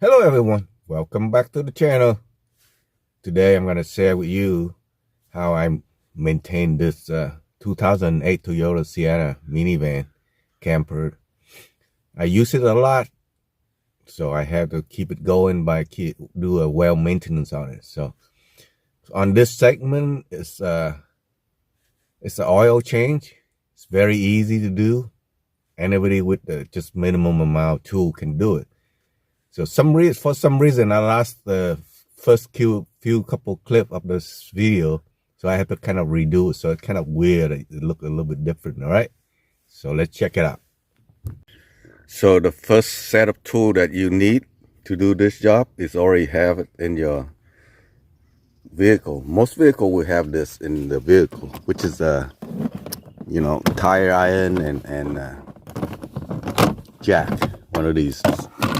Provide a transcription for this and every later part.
Hello everyone, welcome back to the channel. Today I'm going to share with you how I maintain this 2008 Toyota Sienna minivan camper. I use it a lot, so I have to keep it going by do a well maintenance on it. So on this segment, it's an oil change. It's very easy to do. Anybody with just minimum amount of tool can do it. So for some reason, I lost the first few couple clip of this video, so I have to kind of redo it. So it's kind of weird. It look a little bit different. All right. So let's check it out. So the first set of tool that you need to do this job is already have it in your vehicle. Most vehicle will have this in the vehicle, which is tire iron and jack. One of these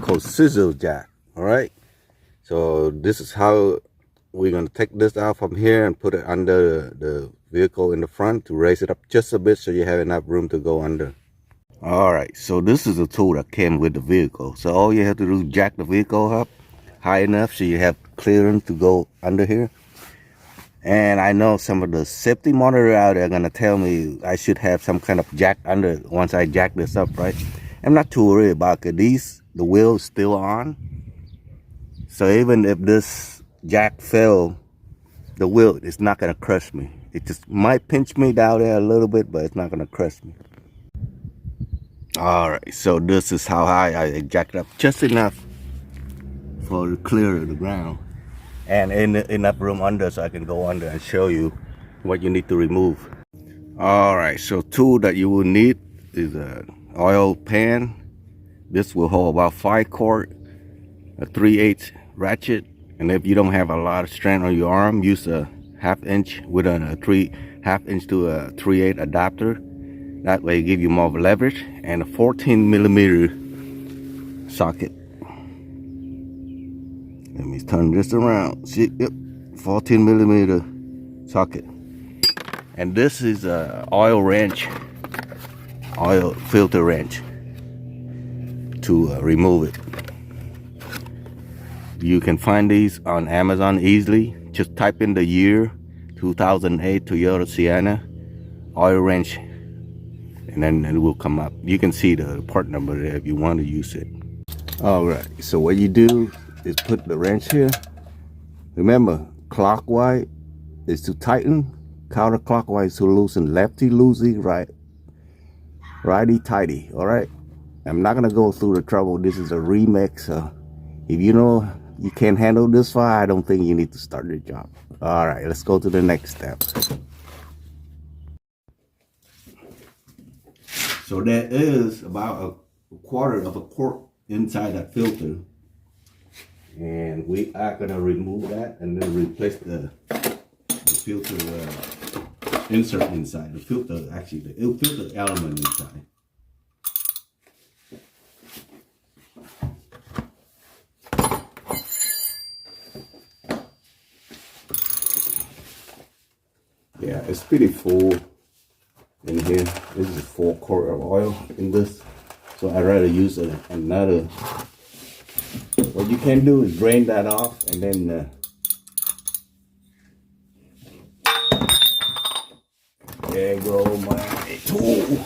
called scissor jack. All right, so this is how we're going to take this out from here and put it under the vehicle in the front to raise it up just a bit so you have enough room to go under. All right, so this is a tool that came with the vehicle. So all you have to do is jack the vehicle up high enough so you have clearance to go under here. And I know some of the safety monitor out there are going to tell me I should have some kind of jack under once I jack this up, right? I'm not too worried about it. The wheel is still on. So even if this jack fell, the wheel is not going to crush me. It just might pinch me down there a little bit, but it's not going to crush me. All right, so this is how high I jacked up, just enough for to clear the ground. And enough room under so I can go under and show you what you need to remove. All right, so tool that you will need is an oil pan. This will hold about 5 quart, a 3/8 ratchet. And if you don't have a lot of strength on your arm, use a 1/2 inch with a 1/2 inch to a 3/8 adapter. That way it give you more leverage, and a 14mm socket. Let me turn this around. See, yep, 14mm socket. And this is a oil filter wrench to remove it. You can find these on Amazon easily. Just type in the year 2008 Toyota Sienna oil wrench, and then it will come up. You can see the part number there if you want to use it. All right, so what you do is put the wrench here. Remember, clockwise is to tighten, counterclockwise to loosen, lefty loosey, righty tighty. All right, I'm not gonna go through the trouble. This is a remix. So if you know you can't handle this far, I don't think you need to start the job. All right, let's go to the next step. So there is about a quarter of a quart inside that filter, and we are gonna remove that and then replace the filter insert inside the filter. Actually, the filter element inside. Yeah, it's pretty full in here. This is 4 quart of oil in this, so I'd rather use another. What you can do is drain that off, and then there go my tool.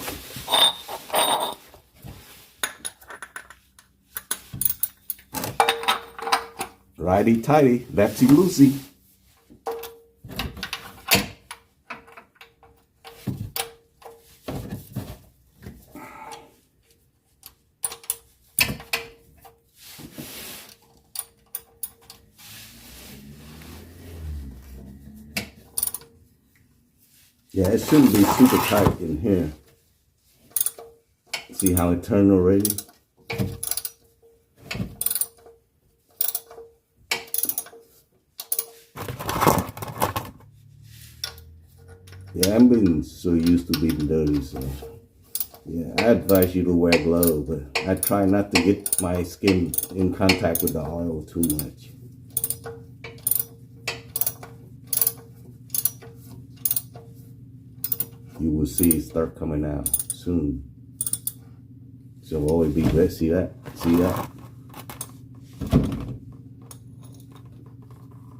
Righty tighty, lefty loosey. Yeah, it shouldn't be super tight in here. See how it turned already? Yeah, I'm being so used to being dirty, so yeah, I advise you to wear gloves, but I try not to get my skin in contact with the oil too much. You will see it start coming out soon. So always be ready. See that? See that?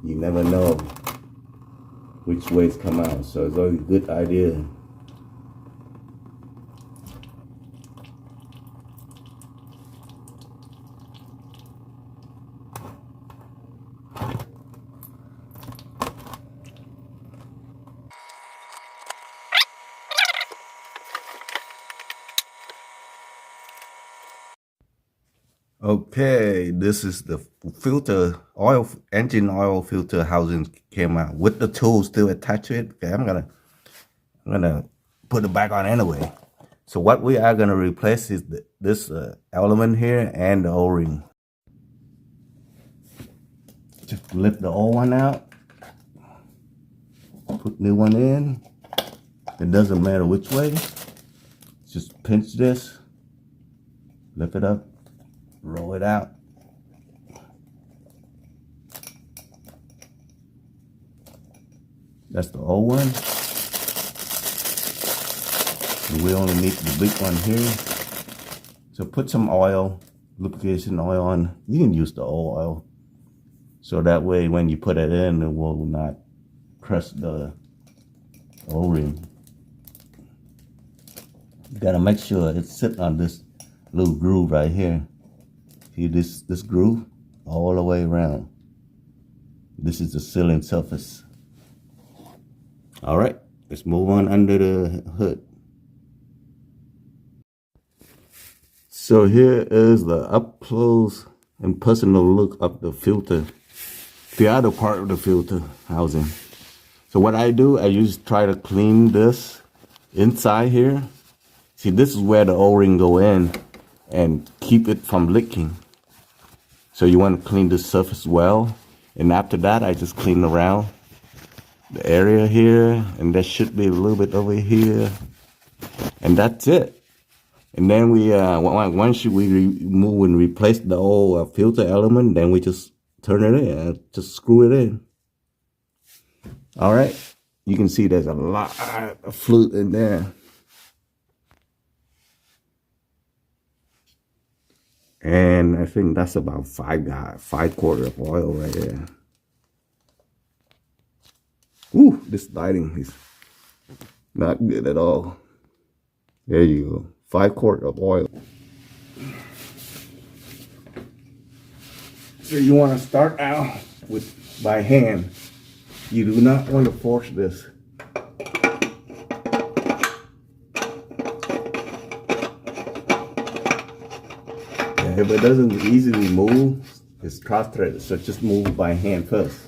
You never know which way it's come out, so it's always a good idea. Okay, this is the filter oil, engine oil filter housing came out with the tool still attached to it. Okay, I'm gonna put it back on anyway. So what we are gonna replace is this element here and the O-ring. Just lift the old one out, put new one in. It doesn't matter which way. Just pinch this, lift it up, roll it out. That's the old one. And we only need the big one here. So put some oil, lubrication oil on. You can use the old oil. So that way when you put it in, it will not press the O-ring. You gotta make sure it's sitting on this little groove right here. See this groove all the way around. This is the sealing surface. All right, let's move on under the hood. So here is the up close and personal look of the filter, the other part of the filter housing. So what I do, I usually try to clean this inside here. See, this is where the O-ring go in and keep it from leaking. So you want to clean the surface well. And after that, I just clean around the area here. And there should be a little bit over here. And that's it. And then we, once we remove and replace the old filter element, then we just turn it in, just screw it in. All right. You can see there's a lot of fluid in there. And I think that's about 5 quarters of oil right there. Ooh, this lighting is not good at all. There you go, 5 quarters of oil. So you want to start out with by hand. You do not want to force this. If it doesn't easily move, it's cross-threaded, so just move by hand first.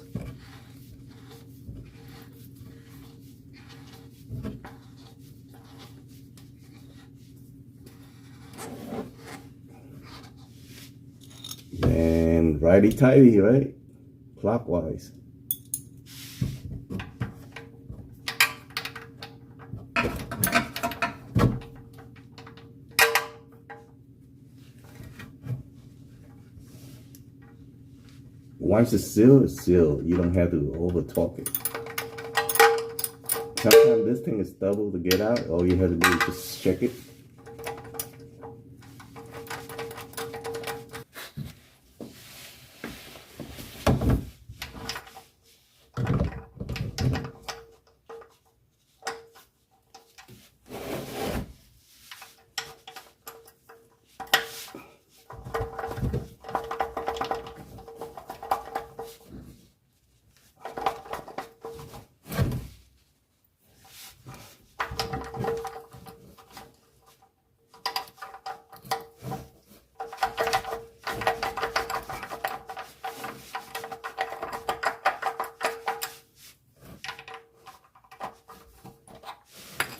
And righty-tighty, right? Clockwise. Once it's sealed, it's sealed. You don't have to over torque it. Sometimes this thing is double to get out. All you have to do is just check it.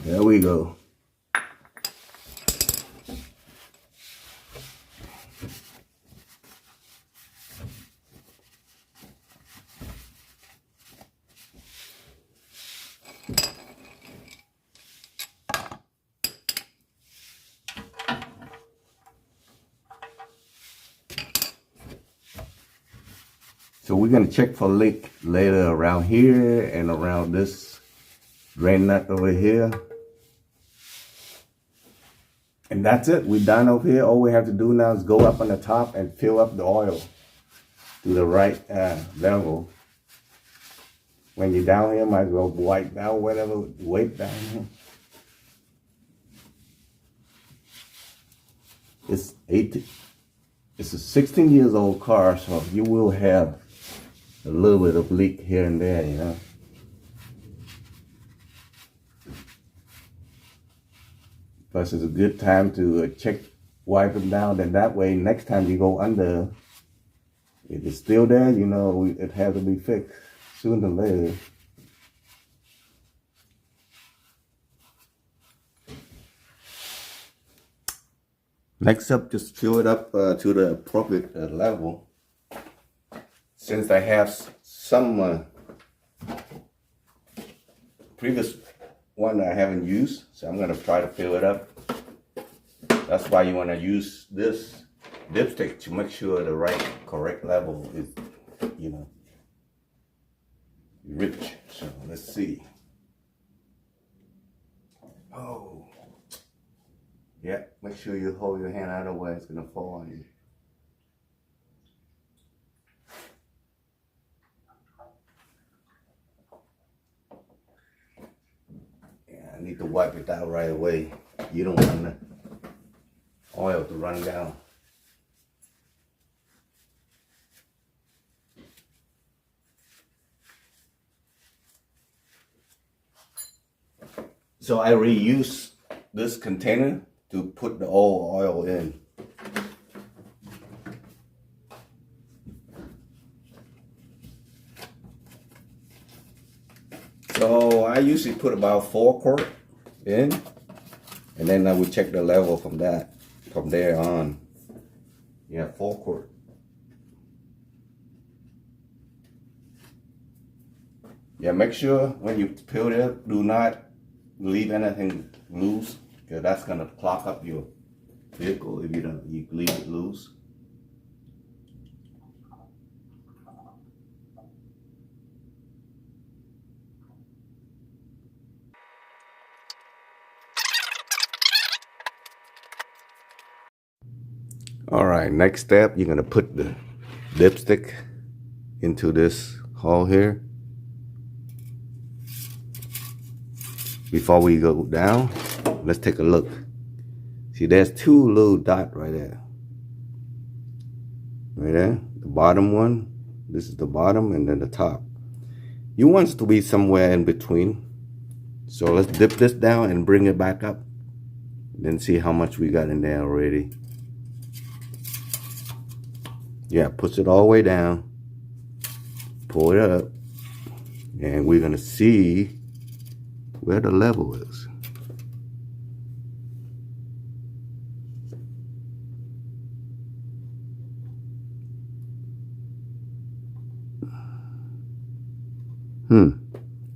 There we go. So we're gonna check for leak later around here and around this drain nut over here. And that's it. We're done over here. All we have to do now is go up on the top and fill up the oil to the right level. when you're down here, might as well wipe down whatever weight down here. It's a 16 years old car, so you will have a little bit of leak here and there, you know. Plus, it's a good time to check, wipe them down. Then that way, next time you go under, if it's still there, you know it has to be fixed sooner or later. Next up, just fill it up to the appropriate level. Since I have some previous one I haven't used, so I'm gonna try to fill it up. That's why you wanna use this dipstick to make sure the correct level is, you know, rich. So let's see. Oh, yeah. Make sure you hold your hand out of the way; it's gonna fall on you. I need to wipe it out right away. You don't want the oil to run down. So I reuse this container to put the old oil in. So I usually put about 4 quarts in, and then I would check the level from there on. Yeah, 4 quarts. Yeah, make sure when you fill it up, do not leave anything loose, because that's gonna clog up your vehicle if you leave it loose. All right, next step, you're gonna put the dipstick into this hole here. Before we go down, let's take a look. See, there's 2 little dots right there. Right there, the bottom one. This is the bottom, and then the top. You want it to be somewhere in between. So let's dip this down and bring it back up. Then see how much we got in there already. Yeah, push it all the way down. Pull it up. And we're gonna see where the level is.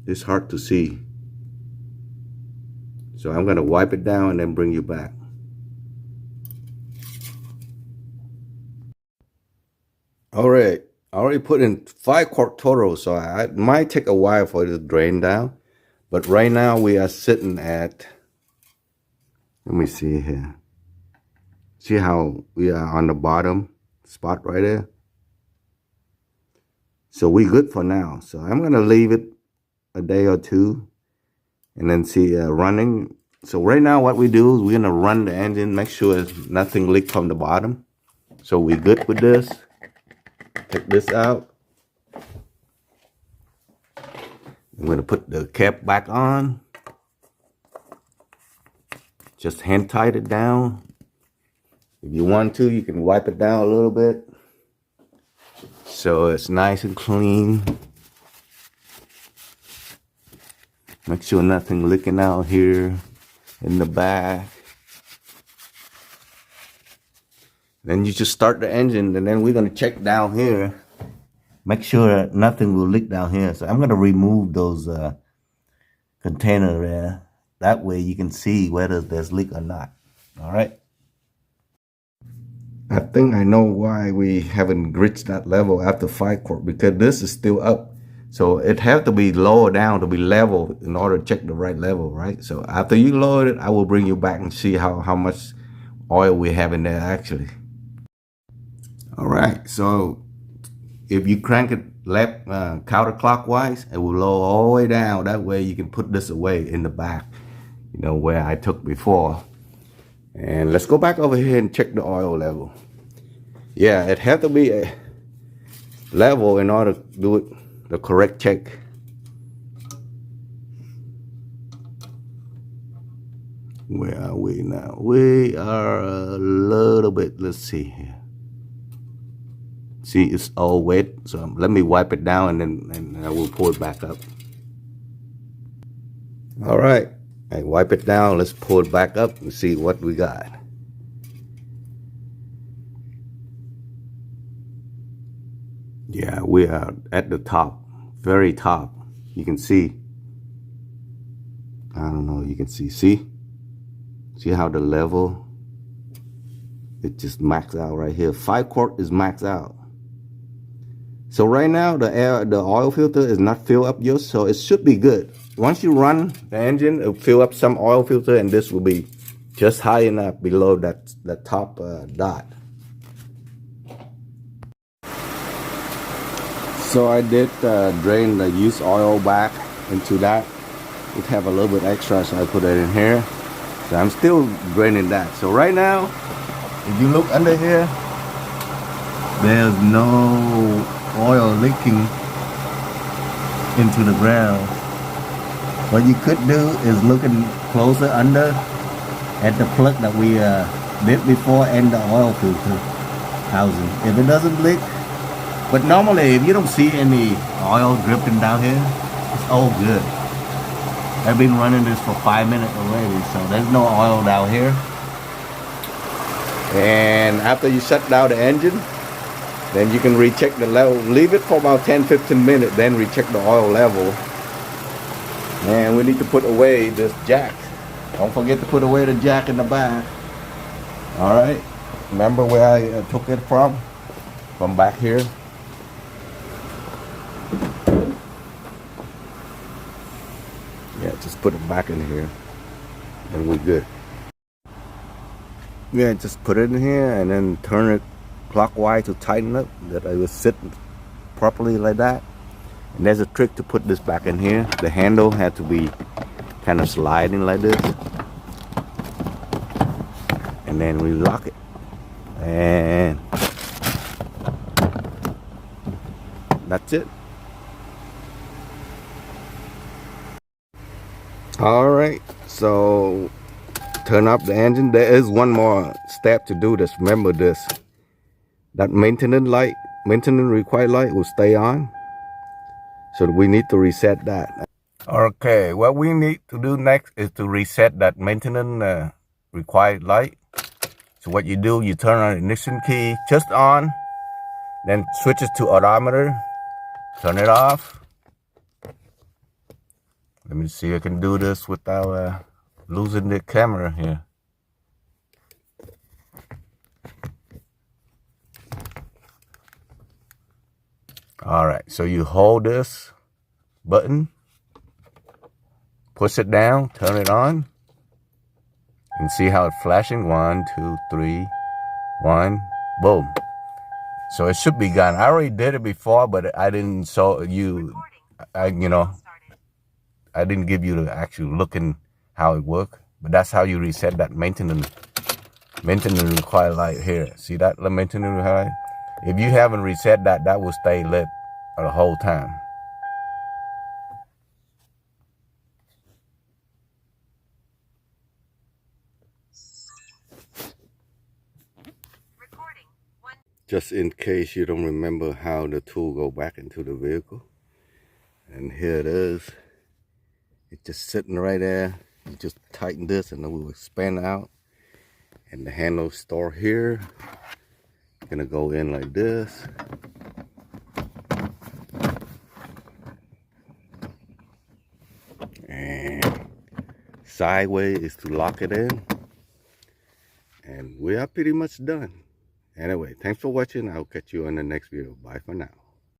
It's hard to see. So I'm gonna wipe it down and then bring you back. All right, I already put in 5 quart total, so it might take a while for it to drain down. But right now we are sitting at, let me see here. See how we are on the bottom spot right there? So we good for now. So I'm gonna leave it a day or two and then see running. So right now what we do is we're gonna run the engine, make sure nothing leaks from the bottom. So we good with this. Take this out. I'm gonna put the cap back on. Just hand tight it down. If you want to, you can wipe it down a little bit so it's nice and clean. Make sure nothing leaking out here in the back. Then you just start the engine, and then we're gonna check down here. Make sure nothing will leak down here. So I'm gonna remove those containers there. That way you can see whether there's leak or not. All right. I think I know why we haven't reached that level after 5 quart, because this is still up. So it has to be lower down to be level in order to check the right level, right? So after you load it, I will bring you back and see how much oil we have in there actually. All right, so if you crank it left counterclockwise, it will lower all the way down. That way you can put this away in the back, you know, where I took before. And let's go back over here and check the oil level. Yeah, it has to be a level in order to do it the correct check. Where are we now? We are a little bit, let's see here. See, it's all wet, so let me wipe it down and I will pull it back up. All right, I wipe it down. Let's pull it back up and see what we got. Yeah, we are at the top, very top. You can see, I don't know, you can see how the level, it just maxed out right here. 5 quart is maxed out. So right now the oil filter is not filled up yet, so it should be good. Once you run the engine, it'll fill up some oil filter, and this will be just high enough below that top dot. So I did drain the used oil back into that. It have a little bit extra, so I put it in here. So I'm still draining that. So right now, if you look under here, there's no oil leaking into the ground. What you could do is looking closer under at the plug that we did before and the oil filter housing. If it doesn't leak, but normally if you don't see any oil dripping down here, it's all good. I've been running this for 5 minutes already, so there's no oil down here. And after you shut down the engine, then you can recheck the level. Leave it for about 10-15 minutes, then recheck the oil level. And we need to put away this jack. Don't forget to put away the jack in the back. All right, remember where I took it from back here. Yeah, just put it back in here and we're good. Yeah, just put it in here and then turn it clockwise to tighten up, that I will sit properly like that. And there's a trick to put this back in here. The handle had to be kind of sliding like this, and then we lock it, and that's it. All right, so turn up the engine. There is one more step to do this. Remember this, that maintenance required light will stay on, so we need to reset that. Okay, what we need to do next is to reset that maintenance required light. So what you do, you turn on the ignition key just on, then switch it to odometer, turn it off. Let me see if I can do this without losing the camera here. All right, so you hold this button, push it down, turn it on, and see how it's flashing. 1, 2, 3, 1, boom. So it should be gone. I already did it before, but I didn't show you, I didn't give you the actual looking how it worked. But that's how you reset that maintenance required light here. See that maintenance required light? If you haven't reset that, that will stay lit the whole time. Just in case you don't remember how the tool go back into the vehicle. And here it is. It's just sitting right there. You just tighten this and it will expand out. And the handle store here. Gonna go in like this. And sideways is to lock it in. And we are pretty much done. Anyway, thanks for watching. I'll catch you on the next video. Bye for now.